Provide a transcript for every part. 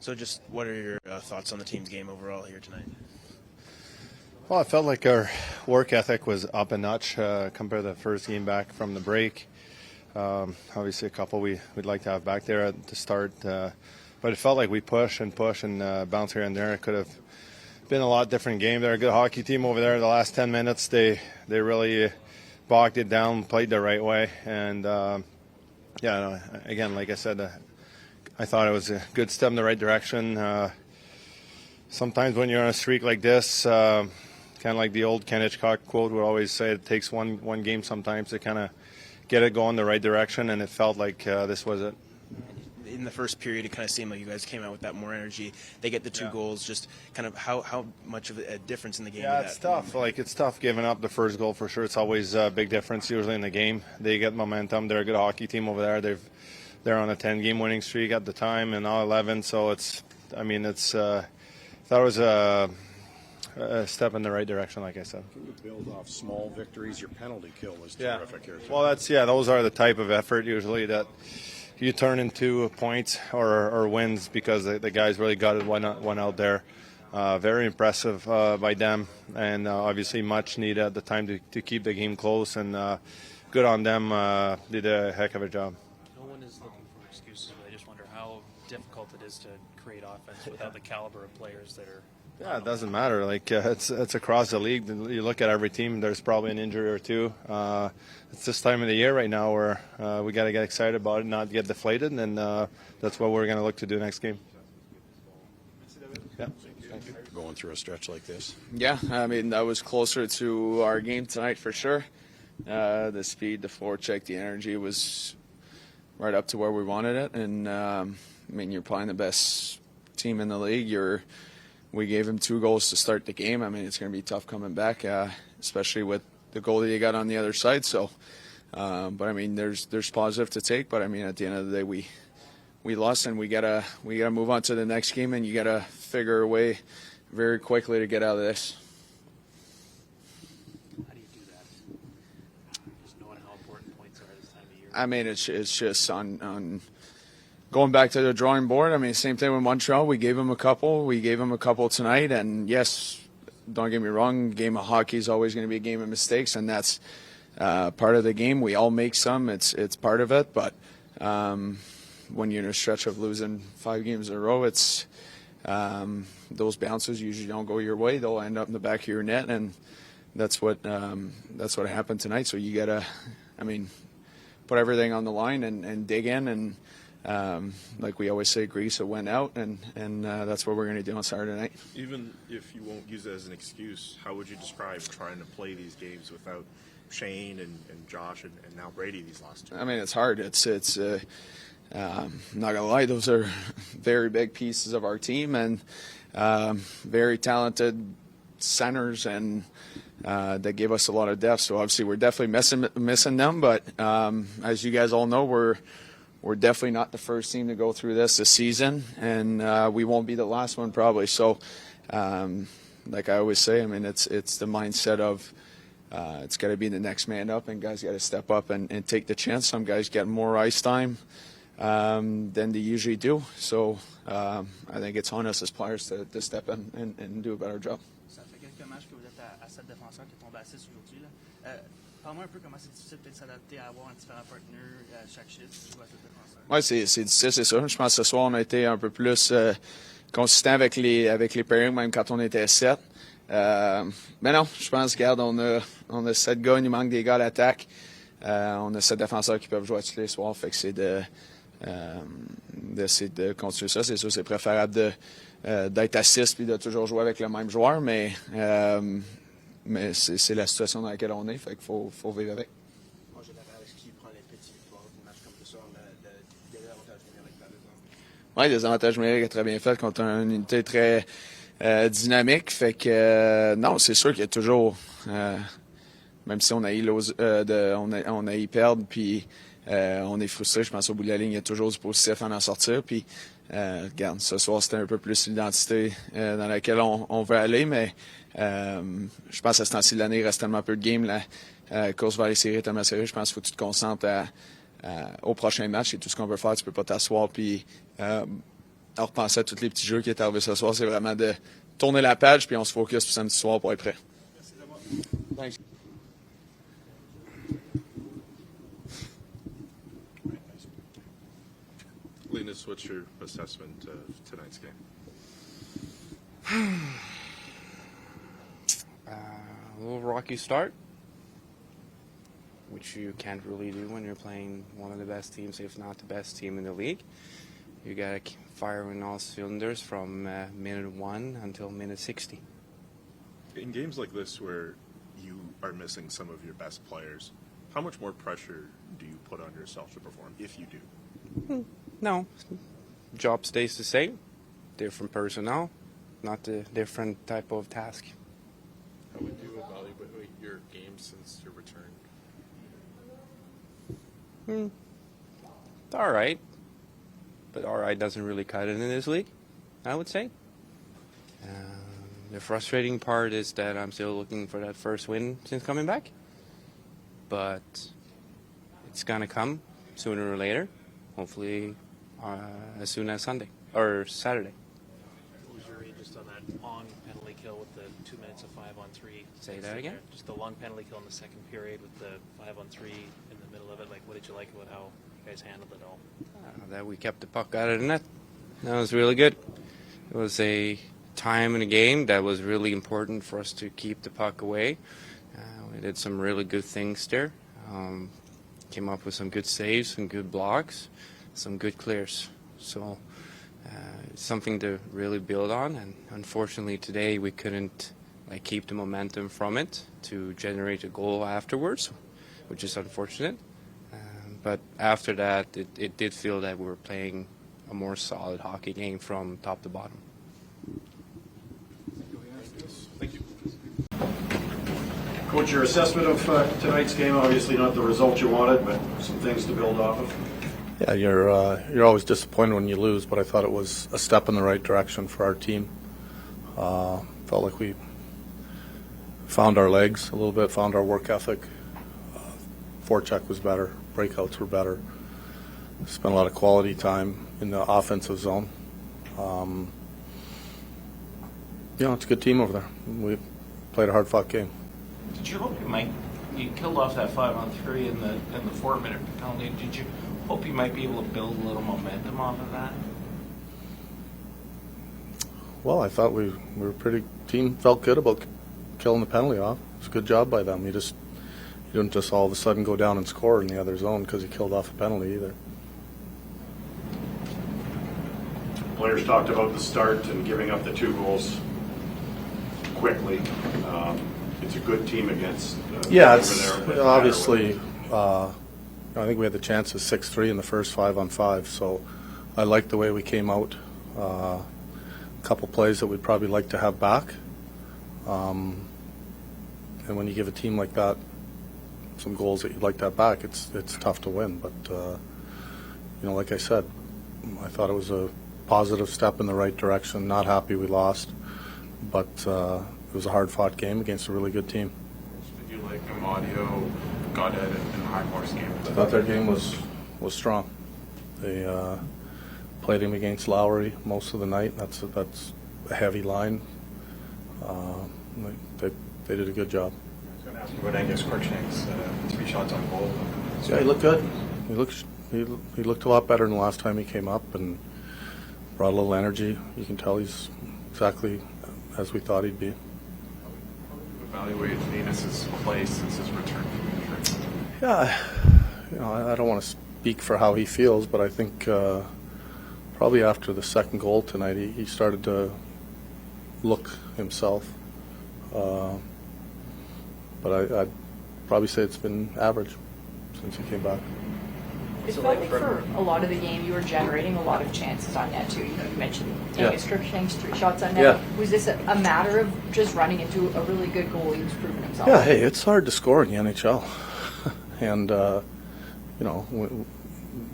So just what are your thoughts on the team's game overall here tonight? Well, I felt like our work ethic was up a notch compared to the first game back from the break. Obviously, a couple we'd like to have back there at the start. But it felt like we push and bounce here and there. It could have been a lot different game. They're a good hockey team over there. The last 10 minutes, they really bogged it down, played the right way. And, again, like I said, I thought it was a good step in the right direction. Sometimes when you're on a streak like this, kind of like the old Ken Hitchcock quote would always say, it takes one game sometimes to kind of get it going the right direction, and it felt like this was it. In the first period, it kind of seemed like you guys came out with that more energy. They get the two goals. Just kind of how much of a difference in the game? Yeah, it's tough. It's tough giving up the first goal for sure. It's always a big difference usually in the game. They get momentum. They're a good hockey team over there. They're on a 10-game winning streak at the time, and now 11. So I thought it was a step in the right direction, like I said. Can you build off small victories? Your penalty kill was terrific here. Well, those are the type of effort usually that you turn into points or wins because the guys really got it one out there. Very impressive by them, and obviously much needed at the time to keep the game close, and good on them. Did a heck of a job. No one is looking for excuses, but I just wonder how difficult it is to create offense without the caliber of players that are. Yeah, it doesn't matter. It's across the league. You look at every team, there's probably an injury or two. It's this time of the year right now where we got to get excited about it, not get deflated, and that's what we're going to look to do next game. Yeah. Going through a stretch like this. Yeah, I mean, that was closer to our game tonight for sure. The speed, the forecheck, the energy was right up to where we wanted it. And, you're playing the best team in the league. We gave him 2 goals to start the game. I mean, it's going to be tough coming back, especially with the goal that you got on the other side. So, but I mean, there's positive to take. But I mean, at the end of the day, we lost, and we gotta move on to the next game, and you gotta figure a way very quickly to get out of this. How do you do that? Just knowing how important points are this time of year. I mean, it's just on going back to the drawing board. I mean, same thing with Montreal. We gave them a couple. We gave them a couple tonight. And, yes, don't get me wrong, game of hockey is always going to be a game of mistakes, and that's part of the game. We all make some. It's part of it. But when you're in a stretch of losing 5 games in a row, it's those bounces usually don't go your way. They'll end up in the back of your net, and that's what happened tonight. So you got to, put everything on the line and dig in, and like we always say, grease it went out, and that's what we're going to do on Saturday night. Even if you won't use it as an excuse, how would you describe trying to play these games without Shane and Josh and now Brady these last 2? I mean, it's hard. It's I'm not going to lie, those are very big pieces of our team, and very talented centers, and that gave us a lot of depth. So obviously we're definitely missing them, but as you guys all know, we're definitely not the first team to go through this season, and we won't be the last one probably. So, like I always say, I mean, it's the mindset of it's got to be the next man up, and guys got to step up and take the chance. Some guys get more ice time than they usually do. So I think it's on us as players to step in and do a better job. Ça fait quelques matchs que vous êtes à 7 défenseurs qui tombent à 6 aujourd'hui. Parle-moi un peu comment c'est difficile peut-être s'adapter à avoir un différent partenaire à chaque shift si tu joues à 7 défenseurs. Oui, c'est difficile, c'est ça. Je pense que ce soir, on a été un peu plus consistant avec les pairings, même quand on était à 7. Mais non, je pense, regarde, on a 7 gars, il nous manque des gars à l'attaque. On a 7 défenseurs qui peuvent jouer tous les soirs. Fait que c'est d'essayer de continuer ça. C'est sûr, c'est préférable d'être à 6 puis de toujours jouer avec le même joueur, mais c'est la situation dans laquelle on est. Fait qu'il faut vivre avec. Moi, j'ai d'accord avec ce qui prend les petites victoires, des matchs comme ce soir, des avantages numériques, par exemple. Oui, des avantages numériques très bien faits contre une unité très dynamique. Fait que non, c'est sûr qu'il y a toujours, même si on a eu perdre, puis on est frustré, je pense au bout de la ligne, il y a toujours du positif à en sortir. Puis regarde, ce soir, c'était un peu plus l'identité dans laquelle on veut aller, mais je pense à ce temps-ci de l'année, il reste tellement peu de games. La course vers les séries est tellement sérieuse. Je pense qu'il faut que tu te concentres au prochain match. C'est tout ce qu'on veut faire. Tu peux pas t'asseoir puis repenser à tous les petits jeux qui étaient arrivés ce soir. C'est vraiment de tourner la page, puis on se focus pour samedi soir pour être prêt. Thanks. Linus, what's your assessment of tonight's game? A little rocky start, which you can't really do when you're playing one of the best teams, if not the best team in the league. You gotta fire on all cylinders from minute 1 until minute 60. In games like this where you are missing some of your best players, how much more pressure do you put on yourself to perform, if you do? No, job stays the same, different personnel, not a different type of task. How would you evaluate your game since your return? It's all right, but all right doesn't really cut it in this league, I would say. The frustrating part is that I'm still looking for that first win since coming back, but it's gonna come sooner or later, hopefully as soon as Sunday or Saturday. What was your read just on that long penalty kill with the 2 minutes of 5-on-3? Say that again? Just the long penalty kill in the second period with the 5-on-3 in the middle of it. Like, what did you like about how you guys handled it all? That we kept the puck out of the net. That was really good. It was a time in the game that was really important for us to keep the puck away. We did some really good things there. Came up with some good saves, some good blocks, some good clears. So it's something to really build on. And unfortunately today we couldn't keep the momentum from it to generate a goal afterwards, which is unfortunate. But after that, it did feel that we were playing a more solid hockey game from top to bottom. Thank you. Coach, your assessment of tonight's game, obviously not the result you wanted, but some things to build off of. Yeah, you're always disappointed when you lose, but I thought it was a step in the right direction for our team. Felt like we found our legs a little bit, found our work ethic. Forecheck was better, breakouts were better. Spent a lot of quality time in the offensive zone. It's a good team over there. We played a hard-fought game. Did you hope you killed off that 5-on-3 in the 4-minute penalty? Did you hope you might be able to build a little momentum off of that? Well, I thought we were team felt good about killing the penalty off. It's a good job by them. You didn't just all of a sudden go down and score in the other zone because you killed off a penalty either. Players talked about the start and giving up the 2 goals quickly. It's a good team against it's over there. obviously. I think we had the chance of 6-3 in the first 5-on-5, so I liked the way we came out. A couple plays that we'd probably like to have back. And when you give a team like that some goals that you'd like to have back, it's tough to win. But like I said, I thought it was a positive step in the right direction. Not happy we lost, but it was a hard-fought game against a really good team. Did you like Amadio, Goddard, and Highmore's game? I thought their game was strong. They played him against Lowry most of the night. That's a heavy line. They did a good job. I was going to ask you about Angus Korchnak's 3 shots on goal. Yeah, he looked good. He looked a lot better than the last time he came up and brought a little energy. You can tell he's exactly as we thought he'd be. How would you evaluate Linus's play since his return from injury? Yeah, I don't want to speak for how he feels, but I think probably after the second goal tonight, he started to look himself. But I'd probably say it's been average since he came back. It felt like for a lot of the game you were generating a lot of chances on net too. You mentioned Angus Korchnak's 3 shots on net. Yeah. Was this a matter of just running into a really good goalie who's proven himself? Yeah, hey, it's hard to score in the NHL. And,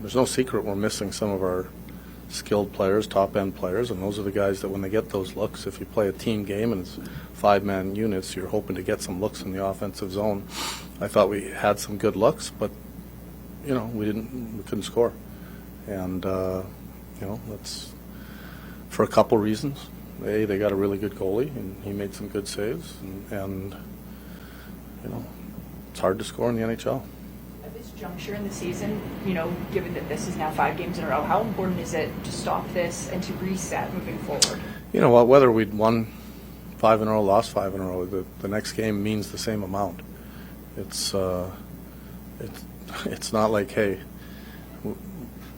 there's no secret we're missing some of our skilled players, top-end players, and those are the guys that when they get those looks, if you play a team game and it's 5-man units, you're hoping to get some looks in the offensive zone. I thought we had some good looks, but we couldn't score. And, for a couple reasons. They got a really good goalie, and he made some good saves, and you know, it's hard to score in the NHL. At this juncture in the season, you know, given that this is now 5 games in a row, how important is it to stop this and to reset moving forward? You know what? Whether we'd won 5 in a row, lost 5 in a row, the next game means the same amount. It's not like, hey,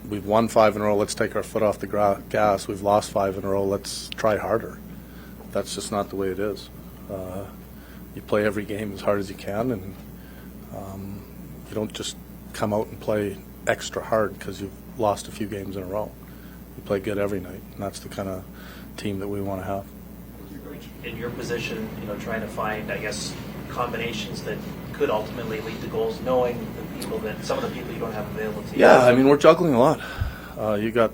we've won 5 in a row, let's take our foot off the gas. We've lost 5 in a row, let's try harder. That's just not the way it is. You play every game as hard as you can, and you don't just come out and play extra hard because you've lost a few games in a row. You play good every night, and that's the kind of team that we want to have. In your position, you know, trying to find, I guess, combinations that could ultimately lead to goals, knowing the people that some of the people you don't have available to you. Yeah, I mean, we're juggling a lot. You got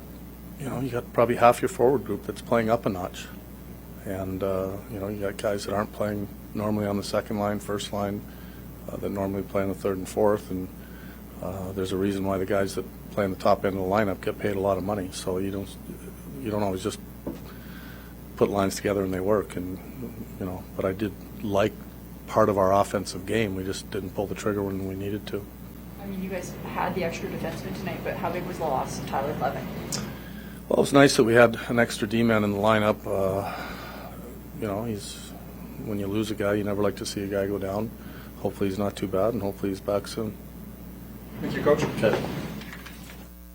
probably half your forward group that's playing up a notch, and you know, you got guys that aren't playing normally on the second line, first line, that normally play in the third and fourth, and there's a reason why the guys that play in the top end of the lineup get paid a lot of money. So you don't always just put lines together and they work, and you know. But I did like part of our offensive game. We just didn't pull the trigger when we needed to. I mean, you guys had the extra defenseman tonight, but how big was the loss of Tyler Levin? Well, it was nice that we had an extra D-man in the lineup. You know, when you lose a guy, you never like to see a guy go down. Hopefully he's not too bad, and hopefully he's back soon. Thank you, Coach. Okay.